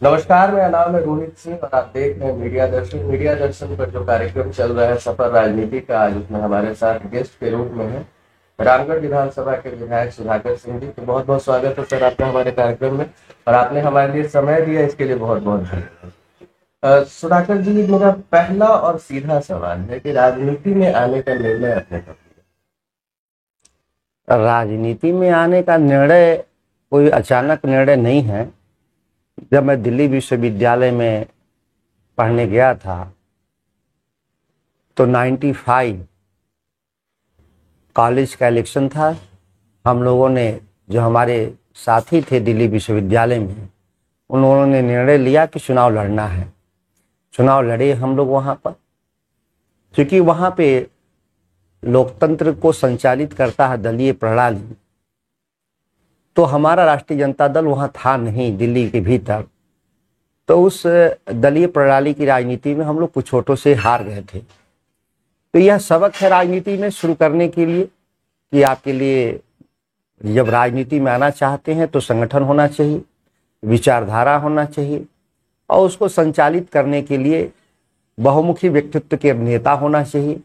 नमस्कार, मेरा नाम है रोहित सिंह और आप देख रहे हैं मीडिया दर्शन। मीडिया दर्शन पर जो कार्यक्रम चल रहा है सफल राजनीति का, आज उसमें हमारे साथ गेस्ट के रूप में है रामगढ़ विधानसभा के विधायक सुधाकर सिंह जी। तो बहुत बहुत स्वागत है सर आपका हमारे कार्यक्रम में, और आपने हमारे लिए समय दिया, इसके लिए बहुत बहुत धन्यवाद। सुधाकर जी, मेरा पहला और सीधा सवाल है कि राजनीति में आने का निर्णय आपने कब लिया? राजनीति में आने का निर्णय कोई अचानक निर्णय नहीं है। जब मैं दिल्ली विश्वविद्यालय में पढ़ने गया था तो 95 कॉलेज का इलेक्शन था। हम लोगों ने, जो हमारे साथी थे दिल्ली विश्वविद्यालय में, उन लोगों ने निर्णय लिया कि चुनाव लड़ना है। चुनाव लड़े हम लोग वहाँ पर, क्योंकि वहाँ पे लोकतंत्र को संचालित करता है दलीय प्रणाली। तो हमारा राष्ट्रीय जनता दल वहाँ था नहीं दिल्ली के भीतर, तो उस दलीय प्रणाली की राजनीति में हम लोग कुछ वोटों से हार गए थे। तो यह सबक है राजनीति में शुरू करने के लिए कि आपके लिए जब राजनीति में आना चाहते हैं तो संगठन होना चाहिए, विचारधारा होना चाहिए, और उसको संचालित करने के लिए बहुमुखी व्यक्तित्व के नेता होना चाहिए।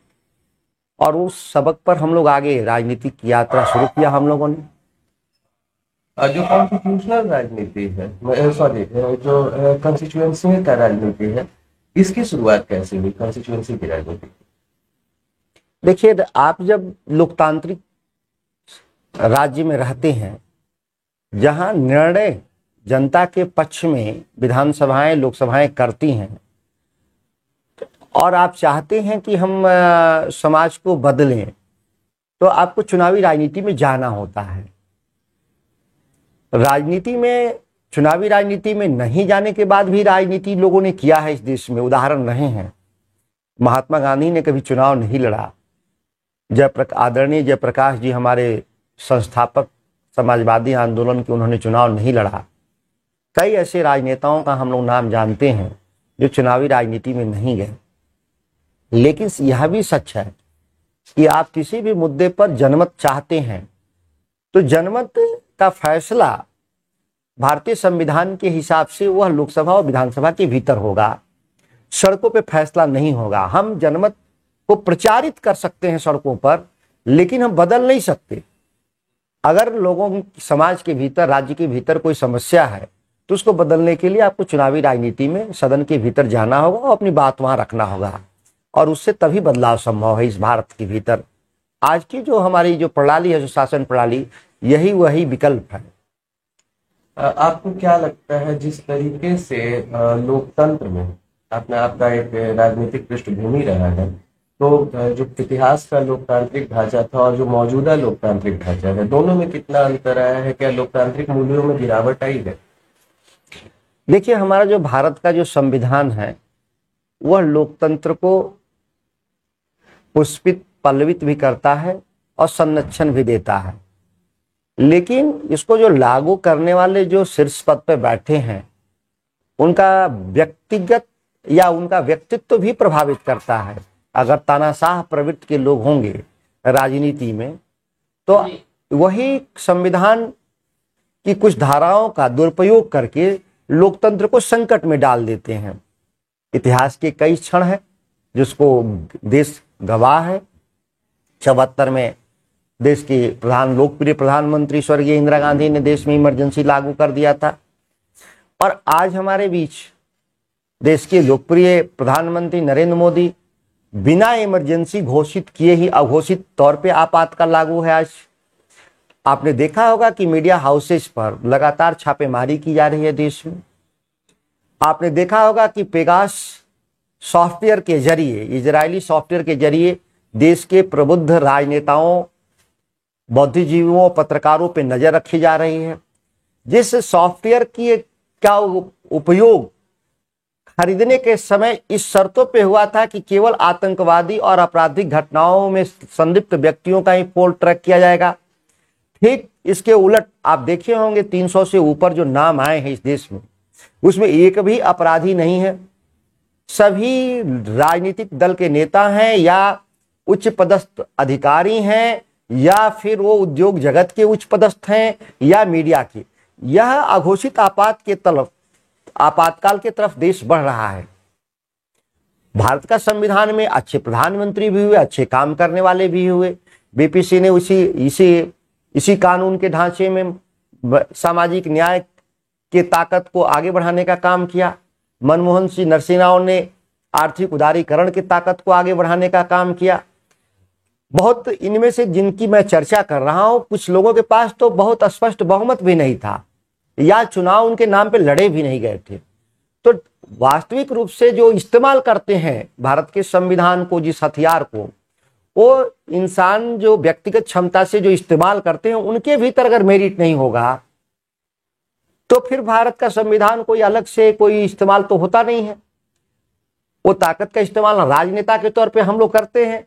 और उस सबक पर हम लोग आगे राजनीतिक यात्रा शुरू किया हम लोगों ने। जो कॉन्स्टिट्यूशनल राजनीति है, सॉरी, जो कॉन्स्टिट्यूएंसी का राजनीति है, इसकी शुरुआत कैसे हुई? कॉन्स्टिट्यूएंसी की राजनीति, देखिए, आप जब लोकतांत्रिक राज्य में रहते हैं जहां निर्णय जनता के पक्ष में विधानसभाएं लोकसभाएं करती हैं, और आप चाहते हैं कि हम समाज को बदलें, तो आपको चुनावी राजनीति में जाना होता है। राजनीति में, चुनावी राजनीति में नहीं जाने के बाद भी राजनीति लोगों ने किया है इस देश में, उदाहरण रहे हैं। महात्मा गांधी ने कभी चुनाव नहीं लड़ा। आदरणीय जयप्रकाश जी हमारे संस्थापक समाजवादी आंदोलन के, उन्होंने चुनाव नहीं लड़ा। कई ऐसे राजनेताओं का हम लोग नाम जानते हैं जो चुनावी राजनीति में नहीं गए। लेकिन यह भी सच है कि आप किसी भी मुद्दे पर जनमत चाहते हैं तो जनमत का फैसला भारतीय संविधान के हिसाब से वह लोकसभा और विधानसभा के भीतर होगा, सड़कों पे फैसला नहीं होगा। हम जनमत को प्रचारित कर सकते हैं सड़कों पर, लेकिन हम बदल नहीं सकते। अगर लोगों, समाज के भीतर, राज्य के भीतर कोई समस्या है तो उसको बदलने के लिए आपको चुनावी राजनीति में सदन के भीतर जाना होगा और अपनी बात वहां रखना होगा, और उससे तभी बदलाव संभव है इस भारत के भीतर। आज की जो हमारी जो प्रणाली है, जो शासन प्रणाली, यही वही विकल्प है। आपको क्या लगता है जिस तरीके से लोकतंत्र में अपने आपका एक राजनीतिक पृष्ठभूमि रहा है, तो जो इतिहास का लोकतांत्रिक ढांचा था और जो मौजूदा लोकतांत्रिक ढांचा है, दोनों में कितना अंतर आया है? क्या लोकतांत्रिक मूल्यों में गिरावट आई है? देखिए, हमारा जो भारत का जो संविधान है वह लोकतंत्र को पुष्पित पल्लवित भी करता है और संरक्षण भी देता है। लेकिन इसको जो लागू करने वाले जो शीर्ष पद पर बैठे हैं, उनका व्यक्तिगत या उनका व्यक्तित्व भी प्रभावित करता है। अगर तानाशाह प्रवृत्ति के लोग होंगे राजनीति में तो वही संविधान की कुछ धाराओं का दुरुपयोग करके लोकतंत्र को संकट में डाल देते हैं। इतिहास के कई क्षण हैं जिसको देश गवाह है। 74 में देश के लोकप्रिय प्रधानमंत्री स्वर्गीय इंदिरा गांधी ने देश में इमरजेंसी लागू कर दिया था, और आज हमारे बीच देश के लोकप्रिय प्रधानमंत्री नरेंद्र मोदी बिना इमरजेंसी घोषित किए ही अघोषित तौर पे आपातकाल लागू है। आज आपने देखा होगा कि मीडिया हाउसेस पर लगातार छापेमारी की जा रही है देश में। आपने देखा होगा कि पेगास सॉफ्टवेयर के जरिए, इजरायली सॉफ्टवेयर के जरिए देश के प्रबुद्ध राजनेताओं, बुद्धिजीवियों, पत्रकारों पे नजर रखी जा रही है। जिस सॉफ्टवेयर की का उपयोग खरीदने के समय इस शर्तों पे हुआ था कि केवल आतंकवादी और आपराधिक घटनाओं में संलिप्त व्यक्तियों का ही पोल ट्रैक किया जाएगा, ठीक इसके उलट आप देखे होंगे 300 से ऊपर जो नाम आए हैं इस देश में, उसमें एक भी अपराधी नहीं है। सभी राजनीतिक दल के नेता हैं या उच्च पदस्थ अधिकारी हैं या फिर वो उद्योग जगत के उच्च पदस्थ हैं या मीडिया के। यह अघोषित आपात के तलब आपातकाल की तरफ देश बढ़ रहा है। भारत का संविधान में अच्छे प्रधानमंत्री भी हुए, अच्छे काम करने वाले भी हुए। बीपीसी ने इसी कानून के ढांचे में सामाजिक न्याय के ताकत को आगे बढ़ाने का काम किया। मनमोहन सिंह, नरसिंह राव ने आर्थिक उदारीकरण की ताकत को आगे बढ़ाने का काम किया। बहुत इनमें से जिनकी मैं चर्चा कर रहा हूं, कुछ लोगों के पास तो बहुत स्पष्ट बहुमत भी नहीं था या चुनाव उनके नाम पे लड़े भी नहीं गए थे। तो वास्तविक रूप से जो इस्तेमाल करते हैं भारत के संविधान को, जिस हथियार को, वो इंसान जो व्यक्तिगत क्षमता से जो इस्तेमाल करते हैं, उनके भीतर अगर मेरिट नहीं होगा तो फिर भारत का संविधान कोई अलग से कोई इस्तेमाल तो होता नहीं है। वो ताकत का इस्तेमाल राजनेता के तौर पे हम लोग करते हैं,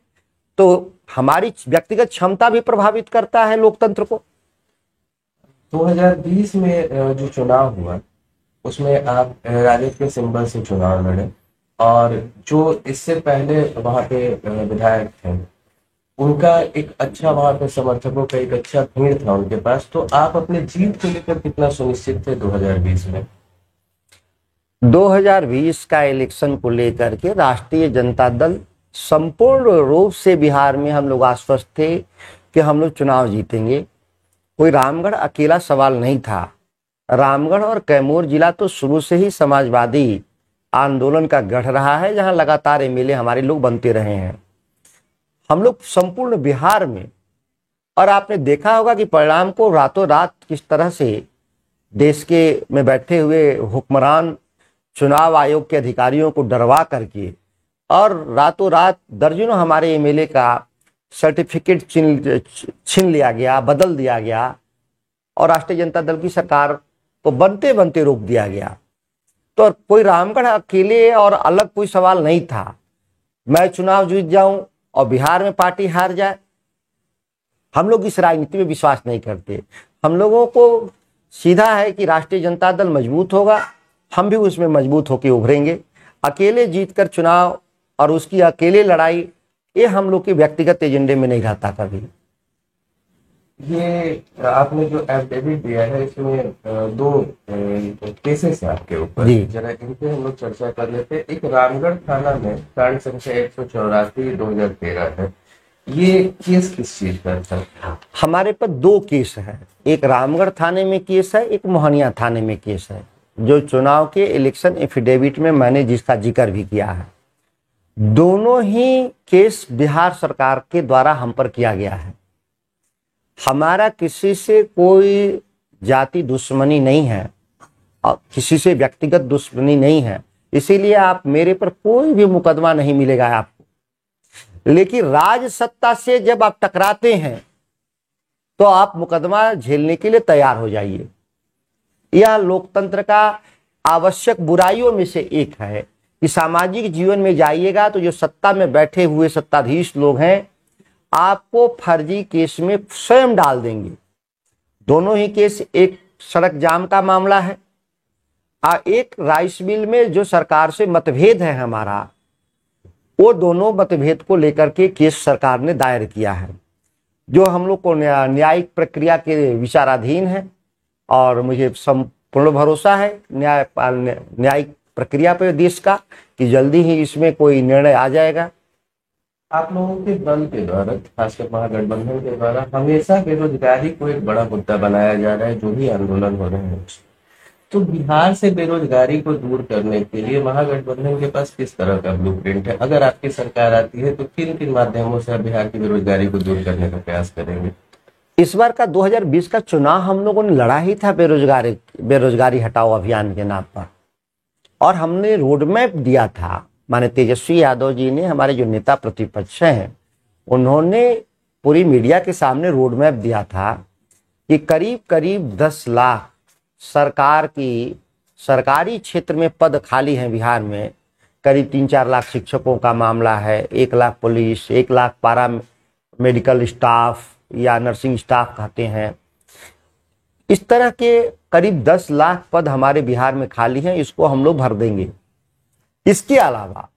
तो हमारी व्यक्तिगत क्षमता भी प्रभावित करता है लोकतंत्र को। 2020 में जो चुनाव हुआ उसमें आप राजद के सिंबल से चुनाव लड़े, और जो इससे पहले वहां पे विधायक थे उनका एक अच्छा, वहां पे समर्थकों का एक अच्छा भीड़ था उनके पास। तो आप अपने जीत को लेकर कितना सुनिश्चित थे 2020 में? 2020 का इलेक्शन को लेकर के राष्ट्रीय जनता दल संपूर्ण रूप से बिहार में हम लोग आश्वस्त थे कि हम लोग चुनाव जीतेंगे। कोई रामगढ़ अकेला सवाल नहीं था। रामगढ़ और कैमूर जिला तो शुरू से ही समाजवादी आंदोलन का गढ़ रहा है, जहां लगातार एमएलए हमारे लोग बनते रहे हैं। हम लोग संपूर्ण बिहार में, और आपने देखा होगा कि परिणाम को रातों रात किस तरह से देश के में बैठे हुए हुक्मरान चुनाव आयोग के अधिकारियों को डरवा करके और रातों रात दर्जनों हमारे एमएलए का सर्टिफिकेट छीन लिया गया, बदल दिया गया, और राष्ट्रीय जनता दल की सरकार को बनते बनते रोक दिया गया। तो कोई रामगढ़ अकेले और अलग कोई सवाल नहीं था। मैं चुनाव जीत जाऊं और बिहार में पार्टी हार जाए, हम लोग इस राजनीति में विश्वास नहीं करते। हम लोगों को सीधा है कि राष्ट्रीय जनता दल मजबूत होगा, हम भी उसमें मजबूत होकर उभरेंगे। अकेले जीतकर चुनाव और उसकी अकेले लड़ाई, ये हम लोग के व्यक्तिगत एजेंडे में नहीं रहता कभी। ये आपने जो एफिडेविट दिया है इसमें दो केसेस है आपके ऊपर, जरा इन पे हम लोग चर्चा कर लेते हैं। एक रामगढ़ थाना में कांड संख्या 184/2013 है, ये केस किस चीज का था? हमारे पास दो केस है, एक रामगढ़ थाने में केस है, एक मोहनिया थाने में केस है, जो चुनाव के इलेक्शन एफिडेविट में मैंने जिसका जिक्र भी किया है। दोनों ही केस बिहार सरकार के द्वारा हम पर किया गया है। हमारा किसी से कोई जाति दुश्मनी नहीं है और किसी से व्यक्तिगत दुश्मनी नहीं है, इसीलिए आप मेरे पर कोई भी मुकदमा नहीं मिलेगा आपको। लेकिन राज सत्ता से जब आप टकराते हैं तो आप मुकदमा झेलने के लिए तैयार हो जाइए। यह लोकतंत्र का आवश्यक बुराइयों में से एक है कि सामाजिक जीवन में जाइएगा तो जो सत्ता में बैठे हुए सत्ताधीश लोग हैं आपको फर्जी केस में स्वयं डाल देंगे। दोनों ही केस, एक सड़क जाम का मामला है और एक राइस मिल में जो सरकार से मतभेद है हमारा, वो दोनों मतभेद को लेकर के केस सरकार ने दायर किया है, जो हम लोग को न्यायिक प्रक्रिया के विचाराधीन है। और मुझे संपूर्ण भरोसा है न्यायिक प्रक्रिया पर देश का कि जल्दी ही इसमें कोई निर्णय आ जाएगा। आप लोगों के दल के द्वारा, खासकर महागठबंधन के द्वारा, हमेशा बेरोजगारी को एक बड़ा मुद्दा बनाया जा रहा है, जो भी आंदोलन हो रहे हैं। तो बिहार से बेरोजगारी को दूर करने के लिए महागठबंधन के पास किस तरह का ब्लूप्रिंट है? अगर आपकी सरकार आती है तो किन किन माध्यमों से आप बिहार की बेरोजगारी को दूर करने का प्रयास करेंगे? इस बार का 2020 का चुनाव हम लोगों ने लड़ा ही था बेरोजगारी हटाओ अभियान के नाम पर, और हमने रोड मैप दिया था। माने तेजस्वी यादव जी ने, हमारे जो नेता प्रतिपक्ष हैं, उन्होंने पूरी मीडिया के सामने रोड मैप दिया था कि करीब करीब 10 लाख सरकारी क्षेत्र में पद खाली हैं बिहार में। करीब 3-4 लाख शिक्षकों का मामला है, 1 लाख पुलिस, 1 लाख पारा मेडिकल स्टाफ या नर्सिंग स्टाफ कहते हैं। इस तरह के करीब 10 लाख पद हमारे बिहार में खाली हैं, इसको हम लोग भर देंगे। इसके अलावा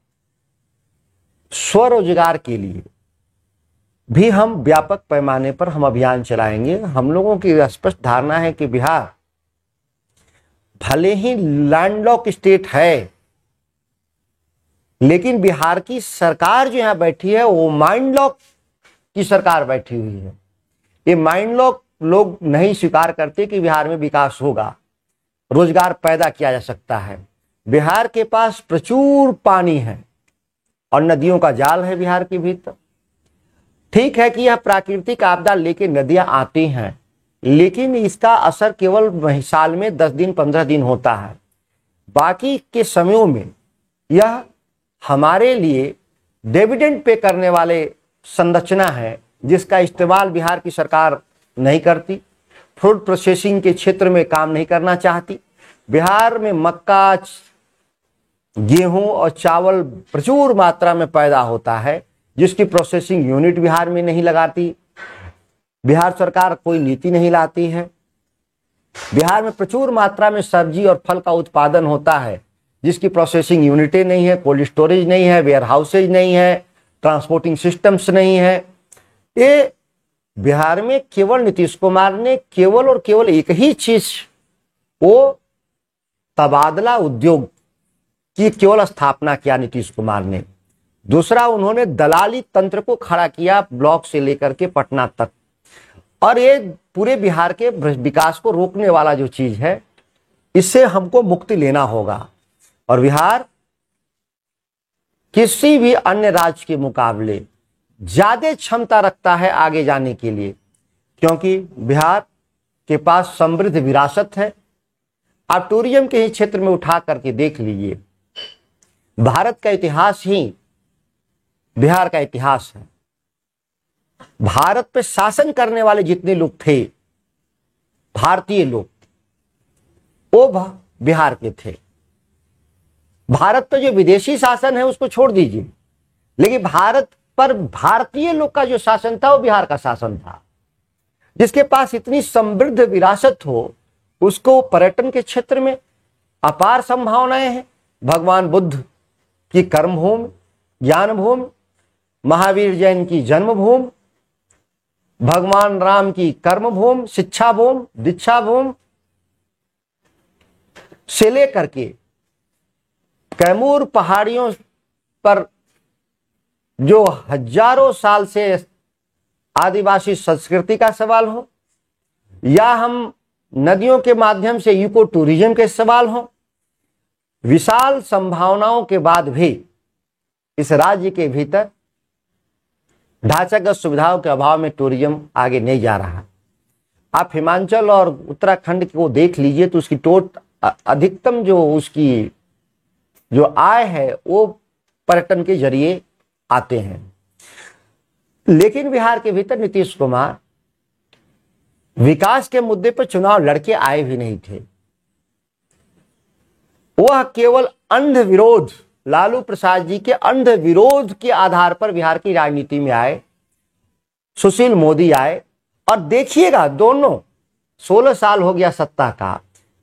स्वरोजगार के लिए भी हम व्यापक पैमाने पर हम अभियान चलाएंगे। हम लोगों की स्पष्ट धारणा है कि बिहार भले ही लैंडलॉक स्टेट है, लेकिन बिहार की सरकार जो यहां बैठी है वो माइंड लॉक की सरकार बैठी हुई है। ये माइंड लॉक लोग नहीं स्वीकार करते कि बिहार में विकास होगा, रोजगार पैदा किया जा सकता है। बिहार के पास प्रचुर पानी है और नदियों का जाल है बिहार के भीतर। ठीक है कि यह प्राकृतिक आपदा लेके नदियां आती हैं, लेकिन इसका असर केवल साल में 10 दिन 15 दिन होता है। बाकी के समयों में यह हमारे लिए डिविडेंड पे करने वाले संरचना है, जिसका इस्तेमाल बिहार की सरकार नहीं करती। फूड प्रोसेसिंग के क्षेत्र में काम नहीं करना चाहती। बिहार में मक्का, गेहूं और चावल प्रचुर मात्रा में पैदा होता है, जिसकी प्रोसेसिंग यूनिट बिहार में नहीं लगाती। बिहार सरकार कोई नीति नहीं लाती है। बिहार में प्रचुर मात्रा में सब्जी और फल का उत्पादन होता है, जिसकी प्रोसेसिंग यूनिटें नहीं है, कोल्ड स्टोरेज नहीं है, वेयर हाउसेज नहीं है, ट्रांसपोर्टिंग सिस्टम्स नहीं है। ये बिहार में केवल नीतीश कुमार ने केवल और केवल एक ही चीज, वो तबादला उद्योग की केवल स्थापना किया नीतीश कुमार ने। दूसरा, उन्होंने दलाली तंत्र को खड़ा किया ब्लॉक से लेकर के पटना तक, और ये पूरे बिहार के विकास को रोकने वाला जो चीज है, इससे हमको मुक्ति लेना होगा। और बिहार किसी भी अन्य राज्य के मुकाबले ज्यादा क्षमता रखता है आगे जाने के लिए, क्योंकि बिहार के पास समृद्ध विरासत है। आप टूरिज्म के ही क्षेत्र में उठा करके देख लीजिए, भारत का इतिहास ही बिहार का इतिहास है। भारत पे शासन करने वाले जितने लोग थे, भारतीय लोग, वो बिहार के थे। भारत पे जो विदेशी शासन है उसको छोड़ दीजिए, लेकिन भारत पर भारतीय लोग का जो शासन था वो बिहार का शासन था। जिसके पास इतनी समृद्ध विरासत हो, उसको पर्यटन के क्षेत्र में अपार संभावनाएं हैं। भगवान बुद्ध की कर्मभूमि, ज्ञानभूमि, महावीर जैन की जन्मभूमि, भगवान राम की कर्मभूमि, शिक्षा भूमि, दीक्षा भूमि से लेकर के कैमूर पहाड़ियों पर जो हजारों साल से आदिवासी संस्कृति का सवाल हो, या हम नदियों के माध्यम से इको टूरिज्म के सवाल हो, विशाल संभावनाओं के बाद भी इस राज्य के भीतर ढांचागत सुविधाओं के अभाव में टूरिज्म आगे नहीं जा रहा। आप हिमाचल और उत्तराखंड को देख लीजिए तो उसकी अधिकतम जो उसकी जो आय है वो पर्यटन के जरिए आते हैं। लेकिन बिहार के भीतर नीतीश कुमार विकास के मुद्दे पर चुनाव लड़के आए भी नहीं थे। वह केवल अंध विरोध, लालू प्रसाद जी के अंध विरोध के आधार पर बिहार की राजनीति में आए। सुशील मोदी आए, और देखिएगा दोनों 16 साल हो गया सत्ता का।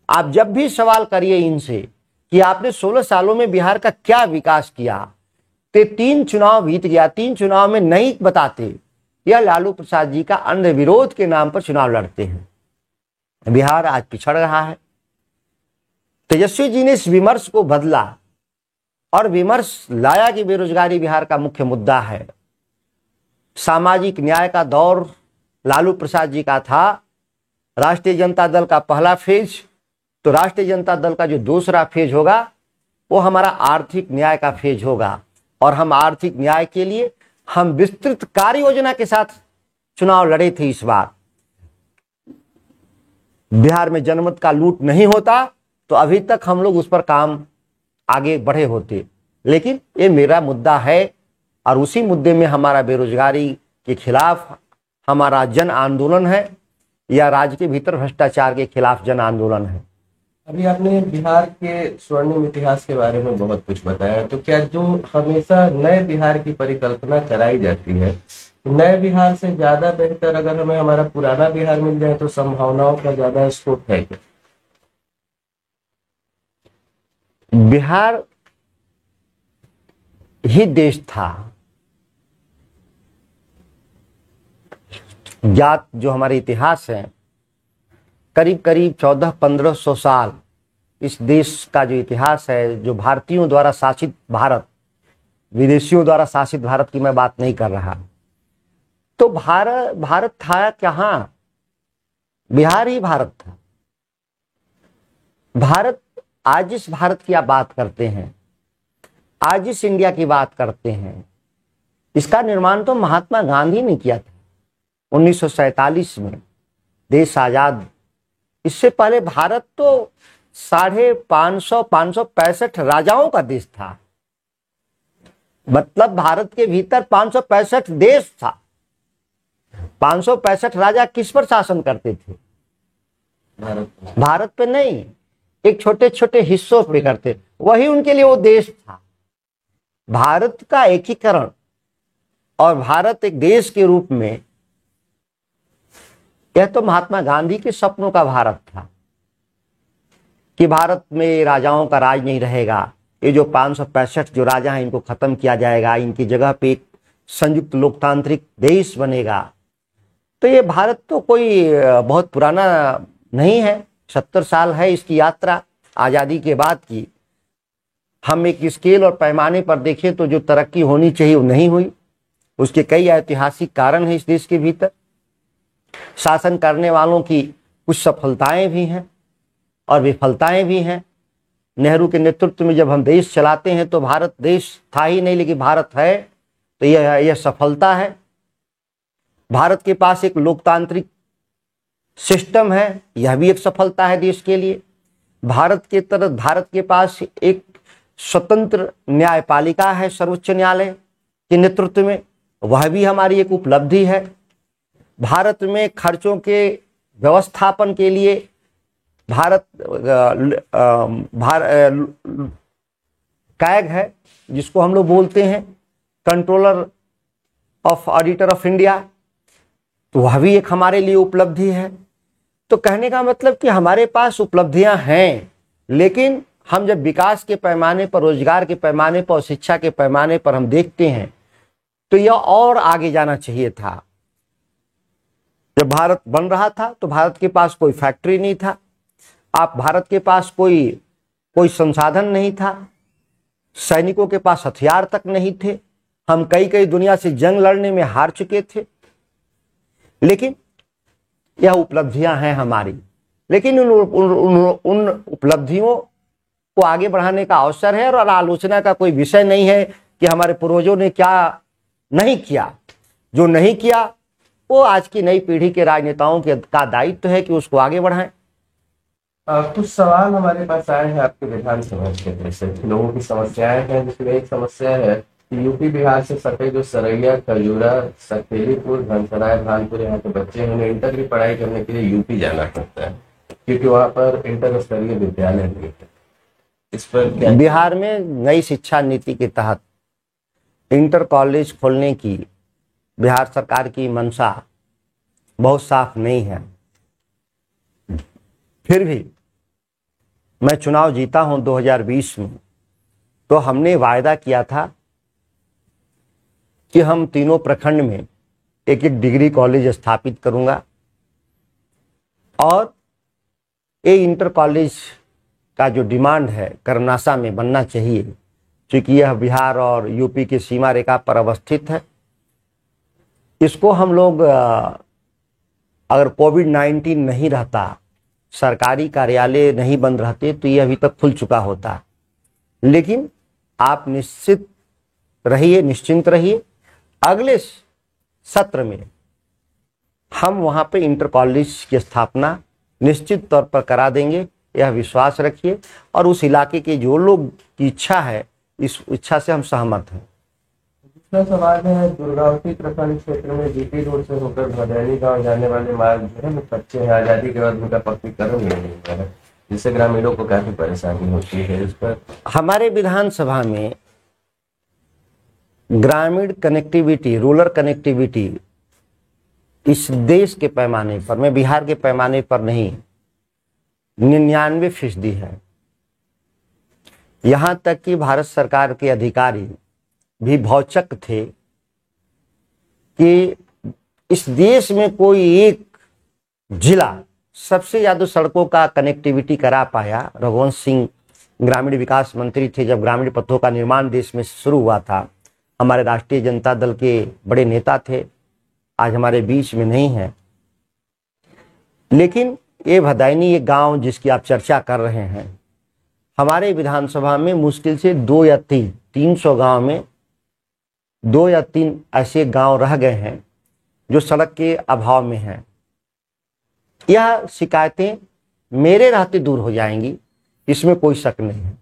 आप जब भी सवाल करिए इनसे कि आपने 16 सालों में बिहार का क्या विकास किया, तो 3 चुनाव बीत गया, 3 चुनाव में नहीं बताते। यह लालू प्रसाद जी का अंध विरोध के नाम पर चुनाव लड़ते हैं। बिहार आज पिछड़ रहा है। तेजस्वी जी ने इस विमर्श को बदला और विमर्श लाया कि बेरोजगारी बिहार का मुख्य मुद्दा है। सामाजिक न्याय का दौर लालू प्रसाद जी का था। राष्ट्रीय जनता दल का पहला फेज, तो राष्ट्रीय जनता दल का जो दूसरा फेज होगा वो हमारा आर्थिक न्याय का फेज होगा। और हम आर्थिक न्याय के लिए हम विस्तृत कार्य योजना के साथ चुनाव लड़े थे। इस बार बिहार में जनमत का लूट नहीं होता तो अभी तक हम लोग उस पर काम आगे बढ़े होते। लेकिन ये मेरा मुद्दा है, और उसी मुद्दे में हमारा बेरोजगारी के खिलाफ हमारा जन आंदोलन है, या राज्य के भीतर भ्रष्टाचार के खिलाफ जन आंदोलन है। अभी आपने बिहार के स्वर्णिम इतिहास के बारे में बहुत कुछ बताया, तो क्या जो हमेशा नए बिहार की परिकल्पना कराई जाती है, नए बिहार से ज्यादा बेहतर अगर हमें हमारा पुराना बिहार मिल जाए तो संभावनाओं का ज्यादा स्कोप है क्या? बिहार ही देश था। जात जो हमारे इतिहास है, करीब करीब 1400-1500 साल इस देश का जो इतिहास है, जो भारतीयों द्वारा शासित भारत, विदेशियों द्वारा शासित भारत की मैं बात नहीं कर रहा, तो भारत था कहाँ? बिहार ही भारत था। भारत, आज जिस भारत की आप बात करते हैं, आज जिस इंडिया की बात करते हैं, इसका निर्माण तो महात्मा गांधी ने किया था 1947 में, देश आजाद। इससे पहले भारत तो 565 राजाओं का देश था। मतलब भारत के भीतर 565 देश था। 565 राजा किस पर शासन करते थे? भारत पे नहीं, एक छोटे छोटे हिस्सों पे करते, वही उनके लिए वो देश था। भारत का एकीकरण और भारत एक देश के रूप में, यह तो महात्मा गांधी के सपनों का भारत था कि भारत में राजाओं का राज नहीं रहेगा, ये जो 565 जो राजा हैं इनको खत्म किया जाएगा, इनकी जगह पे एक संयुक्त लोकतांत्रिक देश बनेगा। तो ये भारत तो कोई बहुत पुराना नहीं है, 70 साल है इसकी यात्रा आज़ादी के बाद की। हम एक स्केल और पैमाने पर देखें तो जो तरक्की होनी चाहिए वो नहीं हुई। उसके कई ऐतिहासिक कारण हैं इस देश के भीतर। शासन करने वालों की कुछ सफलताएं भी हैं और विफलताएं भी हैं। नेहरू के नेतृत्व में जब हम देश चलाते हैं तो भारत देश था ही नहीं, लेकिन भारत है, तो यह सफलता है। भारत के पास एक लोकतांत्रिक सिस्टम है, यह भी एक सफलता है देश के लिए। भारत के पास एक स्वतंत्र न्यायपालिका है सर्वोच्च न्यायालय के नेतृत्व में, वह भी हमारी एक उपलब्धि है। भारत में खर्चों के व्यवस्थापन के लिए कैग है, जिसको हम लोग बोलते हैं controller of auditor of India, तो वह भी एक हमारे लिए उपलब्धि है। तो कहने का मतलब कि हमारे पास उपलब्धियां हैं, लेकिन हम जब विकास के पैमाने पर, रोजगार के पैमाने पर और शिक्षा के पैमाने पर हम देखते हैं तो यह और आगे जाना चाहिए था। जब भारत बन रहा था तो भारत के पास कोई फैक्ट्री नहीं था, भारत के पास कोई संसाधन नहीं था, सैनिकों के पास हथियार तक नहीं थे, हम कई दुनिया से जंग लड़ने में हार चुके थे। लेकिन यह उपलब्धियां हैं हमारी, लेकिन उन उपलब्धियों को आगे बढ़ाने का अवसर है और आलोचना का कोई विषय नहीं है कि हमारे पूर्वजों ने क्या नहीं किया। जो नहीं किया वो आज की नई पीढ़ी के राजनेताओं का दायित्व है कि उसको आगे बढ़ाएं। कुछ सवाल हमारे पास आए हैं आपके विधानसभा क्षेत्र से, लोगों की समस्याएं हैं, जिसमें एक समस्या है कि यूपी बिहार से सटे जो सरैया, खजूरा, सखेलीपुर, धनसराय, भानपुर, यहाँ के बच्चे हैं, उन्हें इंटर की पढ़ाई करने के लिए यूपी जाना पड़ता है क्योंकि वहाँ पर इंटर स्तरीय विद्यालय नहीं है। इस पर क्या? बिहार में नई शिक्षा नीति के तहत इंटर कॉलेज खोलने की बिहार सरकार की मंशा बहुत साफ नहीं है। फिर भी मैं चुनाव जीता हूं 2020 में, तो हमने वायदा किया था कि हम तीनों प्रखंड में एक डिग्री कॉलेज स्थापित करूंगा और ये इंटर कॉलेज का जो डिमांड है कर्नासा में बनना चाहिए, क्योंकि यह बिहार और यूपी की सीमा रेखा पर अवस्थित है। इसको हम लोग अगर कोविड-19 नहीं रहता, सरकारी कार्यालय नहीं बंद रहते, तो ये अभी तक खुल चुका होता। लेकिन आप निश्चिंत रहिए, अगले सत्र में हम वहां पे इंटर कॉलेज की स्थापना निश्चित तौर पर करा देंगे, यह विश्वास रखिए। और उस इलाके के जो लोग की इच्छा है, इस इच्छा से हम सहमत हैं। दूसरा सवाल है, दुर्गावती प्रखंड क्षेत्र में जीपी रोड से होकर भदैनी गांव जाने वाले मार्ग जो है कच्चे हैं, आजादी के बाद उनका पक्कीकरण नहीं हुआ है, जिससे ग्रामीणों को काफी परेशानी होती है। इस पर हमारे विधानसभा में ग्रामीण कनेक्टिविटी, रूरल कनेक्टिविटी इस देश के पैमाने पर, मैं बिहार के पैमाने पर नहीं, 99% है। यहां तक कि भारत सरकार के अधिकारी भी भौचक थे कि इस देश में कोई एक जिला सबसे ज़्यादा सड़कों का कनेक्टिविटी करा पाया रघुवंश सिंह ग्रामीण विकास मंत्री थे। जब ग्रामीण पथों का निर्माण देश में शुरू हुआ था, हमारे राष्ट्रीय जनता दल के बड़े नेता थे, आज हमारे बीच में नहीं है। लेकिन ये भदायनी, ये गांव जिसकी आप चर्चा कर रहे हैं, हमारे विधानसभा में मुश्किल से 2 या 300 गांव में 2 या 3 ऐसे गांव रह गए हैं जो सड़क के अभाव में हैं। यह शिकायतें मेरे रहते दूर हो जाएंगी, इसमें कोई शक नहीं है।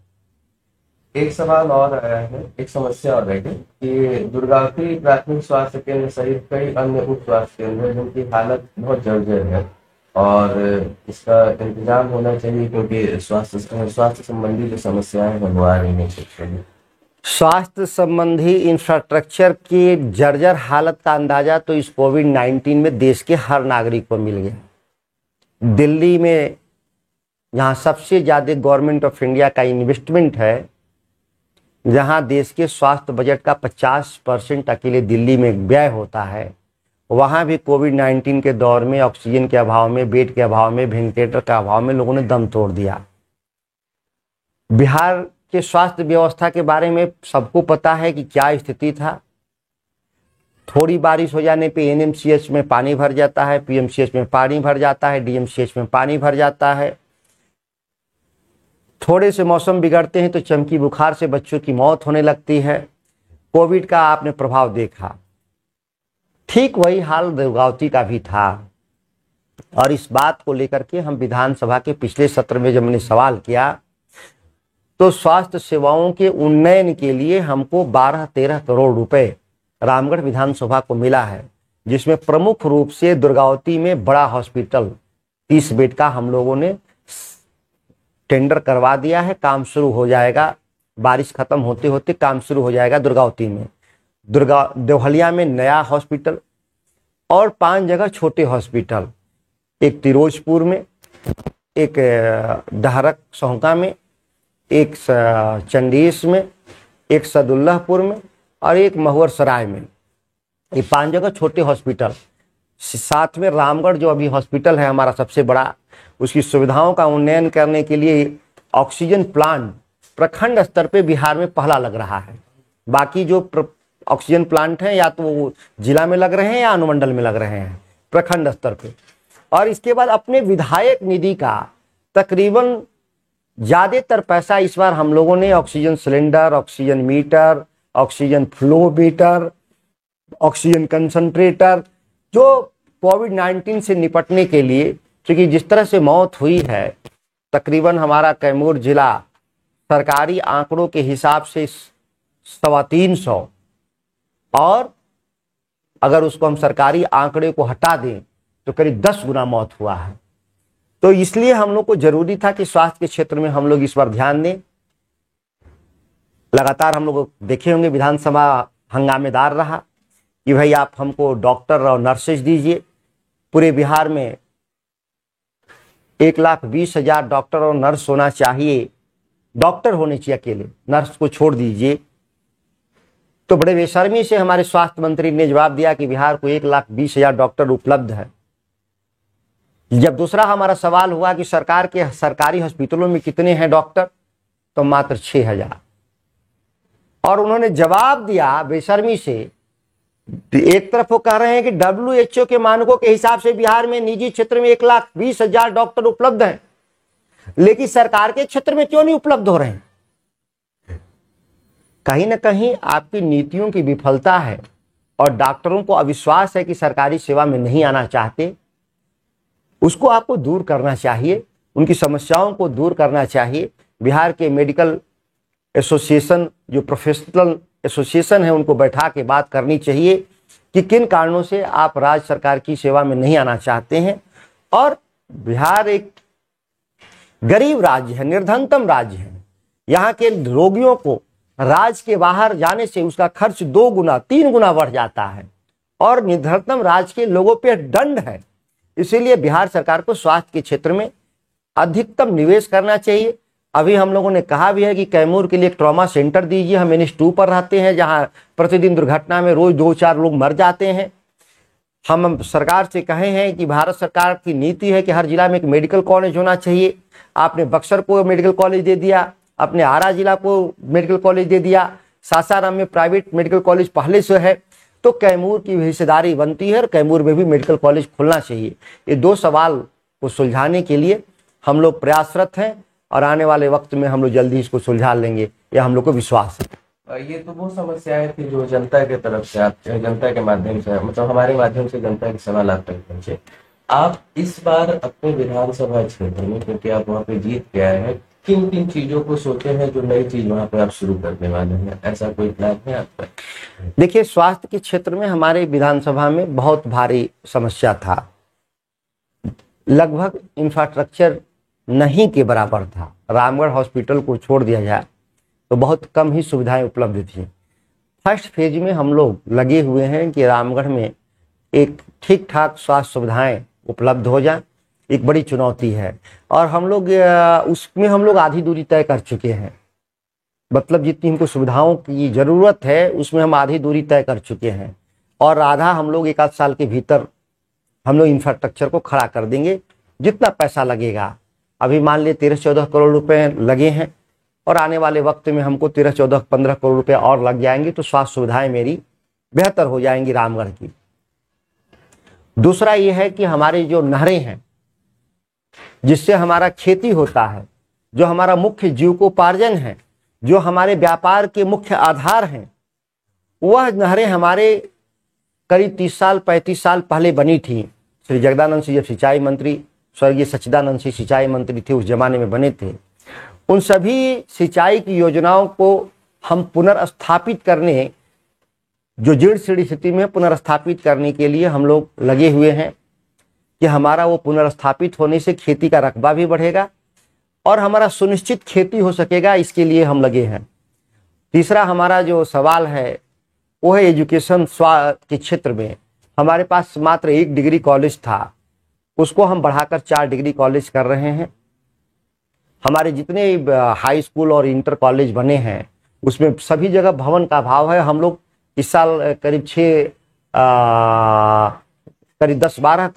एक सवाल और आया है, एक समस्या और रह गई कि दुर्गावती प्राथमिक स्वास्थ्य केंद्र सहित कई अन्य उप स्वास्थ्य केंद्र हैं जिनकी हालत बहुत जर्जर है और इसका इंतजाम होना चाहिए, क्योंकि स्वास्थ्य संबंधी जो समस्याएं हैं वो आ रही हैं। स्वास्थ्य संबंधी इंफ्रास्ट्रक्चर की जर्जर हालत का अंदाजा तो इस कोविड-19 में देश के हर नागरिक को मिल गया। दिल्ली में जहां सबसे ज़्यादा गवर्नमेंट ऑफ इंडिया का इन्वेस्टमेंट है, जहां देश के स्वास्थ्य बजट का 50% अकेले दिल्ली में व्यय होता है, वहां भी कोविड-19 के दौर में ऑक्सीजन के अभाव में, बेड के अभाव में, वेंटिलेटर के अभाव में लोगों ने दम तोड़ दिया। बिहार के स्वास्थ्य व्यवस्था के बारे में सबको पता है कि क्या स्थिति था। थोड़ी बारिश हो जाने पे एनएमसीएच में पानी भर जाता है, पीएमसीएच में पानी भर जाता है, डीएमसीएच में पानी भर जाता है। थोड़े से मौसम बिगड़ते हैं तो चमकी बुखार से बच्चों की मौत होने लगती है। कोविड का आपने प्रभाव देखा। ठीक वही हाल दुर्गावती का भी था और इस बात को लेकर के हम विधानसभा के पिछले सत्र में जब मैंने सवाल किया तो स्वास्थ्य सेवाओं के उन्नयन के लिए हमको 12-13 करोड़ रुपए रामगढ़ विधानसभा को मिला है, जिसमें प्रमुख रूप से दुर्गावती में बड़ा हॉस्पिटल 30 बेड का हम लोगों ने टेंडर करवा दिया है। काम शुरू हो जाएगा, बारिश खत्म होते होते काम शुरू हो जाएगा दुर्गावती में। देवहलिया में नया हॉस्पिटल और 5 जगह छोटे हॉस्पिटल, एक तिरोजपुर में, एक डहरक सोहका में, एक चंडीस में, एक सदुल्लाहपुर में और एक महुवर सराय में। ये 5 जगह छोटे हॉस्पिटल, साथ में रामगढ़ जो अभी हॉस्पिटल है हमारा सबसे बड़ा, उसकी सुविधाओं का उन्नयन करने के लिए ऑक्सीजन प्लांट प्रखंड स्तर पे बिहार में पहला लग रहा है। बाकी जो ऑक्सीजन प्लांट हैं या तो वो जिला में लग रहे हैं या अनुमंडल में लग रहे हैं, प्रखंड स्तर पे। और इसके बाद अपने विधायक निधि का तकरीबन ज़्यादातर पैसा इस बार हम लोगों ने oxygen cylinder, oxygen meter, oxygen flow meter, oxygen concentrator, जो कोविड-19 से निपटने के लिए, क्योंकि जिस तरह से मौत हुई है, तकरीबन हमारा कैमूर जिला सरकारी आंकड़ों के हिसाब से 350 और अगर उसको हम सरकारी आंकड़े को हटा दें तो करीब 10 गुना मौत हुआ है। तो इसलिए हम लोग को जरूरी था कि स्वास्थ्य के क्षेत्र में हम लोग इस बार ध्यान दें। लगातार हम लोग देखे होंगे विधानसभा हंगामेदार रहा कि भाई आप हमको डॉक्टर और नर्सेज दीजिए। पूरे बिहार में 1,20,000 डॉक्टर और नर्स होना चाहिए, डॉक्टर होने चाहिए अकेले, नर्स को छोड़ दीजिए। तो बड़े बेशर्मी से हमारे स्वास्थ्य मंत्री ने जवाब दिया कि बिहार को 1,20,000 डॉक्टर उपलब्ध है। जब दूसरा हमारा सवाल हुआ कि सरकार के सरकारी हॉस्पिटलों में कितने हैं डॉक्टर, तो मात्र 6,000। और उन्होंने जवाब दिया बेशर्मी से, एक तरफ वो कह रहे हैं कि WHO के मानकों के हिसाब से बिहार में निजी क्षेत्र में 1,20,000 डॉक्टर उपलब्ध हैं, लेकिन सरकार के क्षेत्र में क्यों नहीं उपलब्ध हो रहे हैं? कहीं ना कहीं आपकी नीतियों की विफलता है और डॉक्टरों को अविश्वास है कि सरकारी सेवा में नहीं आना चाहते। उसको आपको दूर करना चाहिए, उनकी समस्याओं को दूर करना चाहिए। बिहार के मेडिकल एसोसिएशन, जो प्रोफेशनल एसोसिएशन है, उनको बैठा के बात करनी चाहिए कि किन कारणों से आप राज्य सरकार की सेवा में नहीं आना चाहते हैं। और बिहार एक गरीब राज्य है, निर्धनतम राज्य है। यहाँ के रोगियों को राज्य के बाहर जाने से उसका खर्च 2 गुना 3 गुना बढ़ जाता है और निर्धनतम राज्य के लोगों पे दंड है। इसीलिए बिहार सरकार को स्वास्थ्य के क्षेत्र में अधिकतम निवेश करना चाहिए। अभी हम लोगों ने कहा भी है कि कैमूर के लिए एक ट्रॉमा सेंटर दीजिए। हम NH2 पर रहते हैं, जहां प्रतिदिन दुर्घटना में रोज 2-4 लोग मर जाते हैं। हम सरकार से कहे हैं कि भारत सरकार की नीति है कि हर जिला में एक मेडिकल कॉलेज होना चाहिए। आपने बक्सर को मेडिकल कॉलेज दे दिया, अपने आरा जिला को मेडिकल कॉलेज दे दिया, सासाराम में प्राइवेट मेडिकल कॉलेज पहले से है, तो कैमूर की भी हिस्सेदारी बनती है और कैमूर में भी मेडिकल कॉलेज खुलना चाहिए। ये दो सवाल को सुलझाने के लिए हम लोग प्रयासरत हैं और आने वाले वक्त में हम लोग जल्दी इसको सुलझा लेंगे, यह हम लोग को विश्वास है। ये तो वो समस्याएं थी जो जनता के तरफ से, आप जनता के माध्यम से, मतलब हमारे माध्यम से जनता के सवाल आप तक पहुंचे। आप इस बार अपने विधानसभा क्षेत्र में, क्योंकि आप वहाँ पे जीत के आए हैं, किन किन चीजों को सोचे हैं जो नई चीज वहाँ पे आप शुरू करने वाले हैं? ऐसा कोई प्लान है आपका? देखिए, स्वास्थ्य के क्षेत्र में हमारे विधानसभा में बहुत भारी समस्या था, लगभग इंफ्रास्ट्रक्चर नहीं के बराबर था। रामगढ़ हॉस्पिटल को छोड़ दिया जाए तो बहुत कम ही सुविधाएं उपलब्ध थी। फर्स्ट फेज में हम लोग लगे हुए हैं कि रामगढ़ में एक ठीक ठाक स्वास्थ्य सुविधाएं उपलब्ध हो जाए, एक बड़ी चुनौती है। और हम लोग उसमें हम लोग आधी दूरी तय कर चुके हैं, मतलब जितनी हमको सुविधाओं की ज़रूरत है उसमें हम आधी दूरी तय कर चुके हैं, और आधा हम लोग एक आध साल के भीतर हम लोग इंफ्रास्ट्रक्चर को खड़ा कर देंगे। जितना पैसा लगेगा, अभी मान लिए 13-14 करोड़ रुपए लगे हैं और आने वाले वक्त में हमको 13-14-15 करोड़ रुपए और लग जाएंगे, तो स्वास्थ्य सुविधाएं मेरी बेहतर हो जाएंगी रामगढ़ की। दूसरा ये है कि हमारे जो नहरें हैं जिससे हमारा खेती होता है, जो हमारा मुख्य जीविकोपार्जन है, जो हमारे व्यापार के मुख्य आधार हैं, वह नहरें हमारे करीब 30 साल 35 साल पहले बनी थी। श्री जगदानंद सिंह जब सिंचाई मंत्री, स्वर्गीय सच्चिदानंद सिंह सिंचाई मंत्री थे, उस जमाने में बने थे। उन सभी सिंचाई की योजनाओं को हम पुनर्स्थापित करने, जो जीर्ण शीर्ण स्थिति में पुनर्स्थापित करने के लिए हम लोग लगे हुए हैं कि हमारा वो पुनर्स्थापित होने से खेती का रकबा भी बढ़ेगा और हमारा सुनिश्चित खेती हो सकेगा, इसके लिए हम लगे हैं। तीसरा हमारा जो सवाल है वो है एजुकेशन के क्षेत्र में। हमारे पास मात्र 1 डिग्री कॉलेज था, उसको हम बढ़ाकर 4 डिग्री कॉलेज कर रहे हैं। हमारे जितने हाई स्कूल और इंटर कॉलेज बने हैं उसमें सभी जगह भवन का अभाव है। हम लोग इस साल करीब 12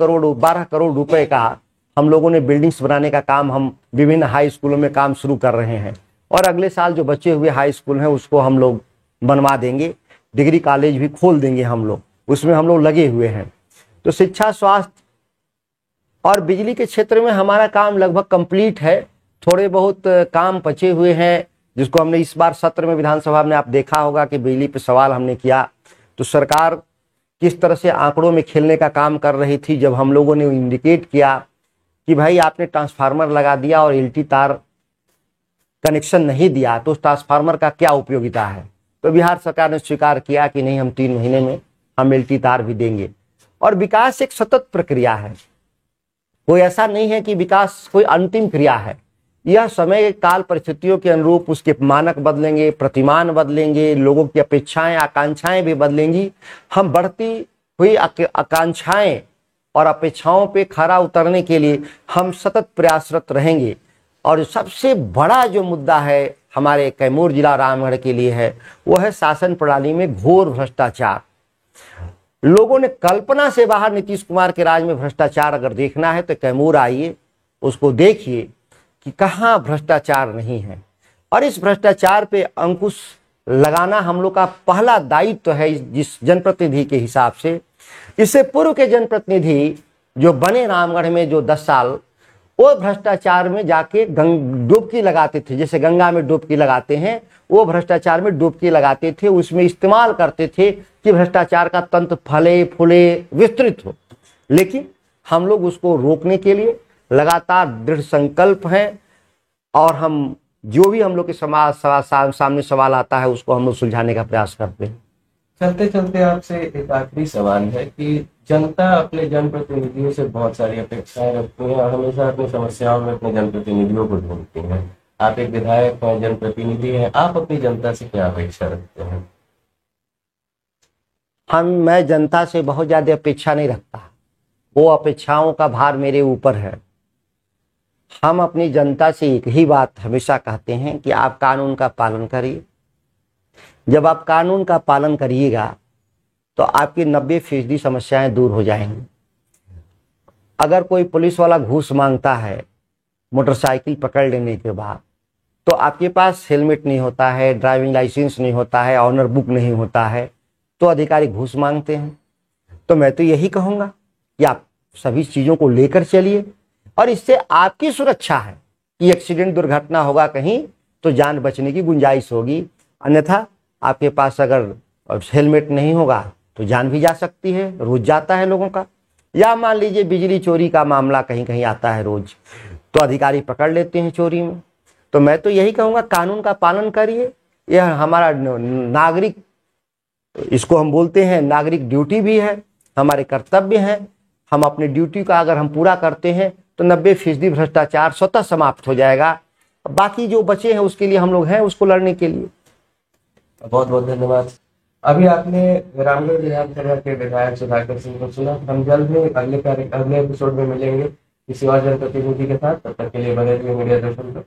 करोड़ रुपए का हम लोगों ने बिल्डिंग्स बनाने का काम हम विभिन्न हाई स्कूलों में काम शुरू कर रहे हैं, और अगले साल जो बचे हुए हाई स्कूल हैं उसको हम लोग बनवा देंगे, डिग्री कॉलेज भी खोल देंगे हम लोग, उसमें हम लोग लगे हुए हैं। तो शिक्षा, स्वास्थ्य और बिजली के क्षेत्र में हमारा काम लगभग कंप्लीट है। थोड़े बहुत काम बचे हुए हैं जिसको हमने इस बार सत्र में विधानसभा में आप देखा होगा कि बिजली पे सवाल हमने किया, तो सरकार किस तरह से आंकड़ों में खेलने का काम कर रही थी। जब हम लोगों ने इंडिकेट किया कि भाई आपने ट्रांसफार्मर लगा दिया और एलटी तार कनेक्शन नहीं दिया, तो उस ट्रांसफार्मर का क्या उपयोगिता है, तो बिहार सरकार ने स्वीकार किया कि नहीं, हम 3 महीने में हम एलटी तार भी देंगे। और विकास एक सतत प्रक्रिया है, कोई ऐसा नहीं है कि विकास कोई अंतिम क्रिया है। यह समय काल परिस्थितियों के अनुरूप उसके मानक बदलेंगे, प्रतिमान बदलेंगे, लोगों की अपेक्षाएं आकांक्षाएं भी बदलेंगी। हम बढ़ती हुई आकांक्षाएं और अपेक्षाओं पे खरा उतरने के लिए हम सतत प्रयासरत रहेंगे। और सबसे बड़ा जो मुद्दा है हमारे कैमूर जिला रामगढ़ के लिए है, वो है शासन प्रणाली में घोर भ्रष्टाचार। लोगों ने कल्पना से बाहर नीतीश कुमार के राज में भ्रष्टाचार अगर देखना है तो कैमूर आइए, उसको देखिए कि कहाँ भ्रष्टाचार नहीं है। और इस भ्रष्टाचार पे अंकुश लगाना हम लोग का पहला दायित्व है जिस जनप्रतिनिधि के हिसाब से। इससे पूर्व के जनप्रतिनिधि जो बने रामगढ़ में जो 10 साल, वो भ्रष्टाचार में जाके डुबकी लगाते थे, जैसे गंगा में डुबकी लगाते हैं, वो भ्रष्टाचार में डुबकी लगाते थे, उसमें इस्तेमाल करते थे कि भ्रष्टाचार का तंत्र फले फूले विस्तृत हो। लेकिन हम लोग उसको रोकने के लिए लगातार दृढ़ संकल्प हैं, और हम जो भी हम लोग के सामने सवाल आता है उसको हम लोग सुलझाने का प्रयास करते हैं। चलते चलते आपसे एक आखिरी सवाल है कि जनता अपने जनप्रतिनिधियों से बहुत सारी अपेक्षाएं रखती है और हमेशा अपनी समस्याओं में अपने जनप्रतिनिधियों को ढूंढती है। आप एक विधायक हैं, जनप्रतिनिधि हैं, आप अपनी जनता से क्या अपेक्षा रखते हैं? मैं जनता से बहुत ज्यादा अपेक्षा नहीं रखता, वो अपेक्षाओं का भार मेरे ऊपर है। हम अपनी जनता से एक ही बात हमेशा कहते हैं कि आप कानून का पालन करिए। जब आप कानून का पालन करिएगा तो आपकी 90% समस्याएं दूर हो जाएंगी। अगर कोई पुलिस वाला घूस मांगता है मोटरसाइकिल पकड़ लेने के बाद, तो आपके पास हेलमेट नहीं होता है, ड्राइविंग लाइसेंस नहीं होता है, ऑनर बुक नहीं होता है, तो अधिकारी घूस मांगते हैं। तो मैं तो यही कहूँगा कि आप सभी चीज़ों को लेकर चलिए, और इससे आपकी सुरक्षा है कि एक्सीडेंट दुर्घटना होगा कहीं तो जान बचने की गुंजाइश होगी, अन्यथा आपके पास अगर हेलमेट नहीं होगा तो जान भी जा सकती है, रोज जाता है लोगों का। या मान लीजिए बिजली चोरी का मामला कहीं कहीं आता है रोज, तो अधिकारी पकड़ लेते हैं चोरी में। तो मैं तो यही कहूँगा कानून का पालन करिए, यह हमारा नागरिक, इसको हम बोलते हैं नागरिक ड्यूटी भी है, हमारे कर्तव्य हैं। हम अपनी ड्यूटी का अगर हम पूरा करते हैं तो 90% भ्रष्टाचार स्वतः समाप्त हो जाएगा। बाकी जो बचे हैं उसके लिए हम लोग हैं, उसको लड़ने के लिए। बहुत बहुत धन्यवाद। अभी आपने रामगढ़ विधानसभा के विधायक सुधाकर सिंह को सुना। हम जल्द ही अगले एपिसोड में मिलेंगे किसी और जनप्रतिनिधि के साथ। तब तक के लिए बने रहिए मीडिया दर्शन पर।